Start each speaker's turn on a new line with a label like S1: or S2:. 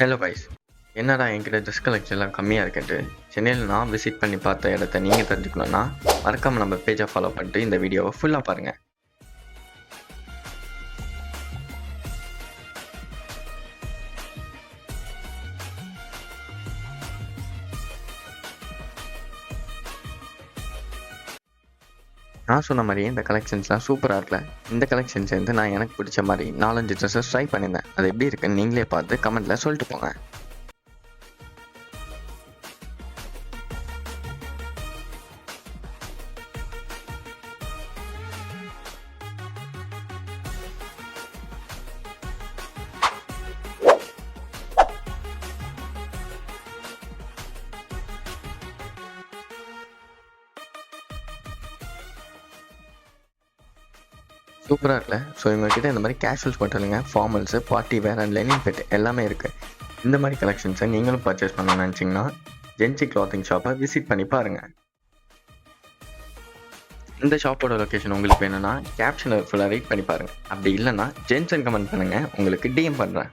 S1: Hello guys. என்னடா என்கிட்ட dress கலெக்ஷன்லாம் கம்மியாக இருக்குன்ட்டு சென்னையில் நான் விசிட் பண்ணி பார்த்த இடத்த நீங்கள் தெரிஞ்சுக்கணுன்னா மறக்காமல் நம்ம பேஜை ஃபாலோ பண்ணிட்டு இந்த வீடியோவை ஃபுல்லாக பாருங்கள். நான் சொன்ன மாதிரியே இந்த கலெக்ஷன்ஸ்லாம் சூப்பராக இருக்குல்ல. இந்த கலெக்ஷன்ஸ் வந்து நான் எனக்கு பிடிச்ச மாதிரி 4-5 ட்ரெஸ்ஸஸ் ட்ரை பண்ணியிருந்தேன். அது எப்படி இருக்குன்னு நீங்களே பார்த்து கமெண்ட்டில் சொல்லிட்டு போங்க. சூப்பராக இருக்குல்ல. ஸோ இவங்ககிட்ட இந்த மாதிரி கேஷுவல்ஸ் மட்டும் இல்லைங்க, formals, party wear and linen bed எல்லாமே இருக்குது. இந்த மாதிரி கலெக்ஷன்ஸை நீங்களும் பர்ச்சேஸ் பண்ணணும்னு நினச்சிங்கன்னா ஜென்சி கிளாத்திங் ஷாப்பை விசிட் பண்ணி பாருங்கள். இந்த ஷாப்போட லொக்கேஷன் உங்களுக்கு வேணும்னா கேப்ஷனில் ஃபுல்லாக வெயிட் பண்ணி பாருங்கள். அப்படி இல்லைன்னா ஜென்சன் கமெண்ட் பண்ணுங்கள், உங்களுக்கு டிஎம் பண்ணுறேன்.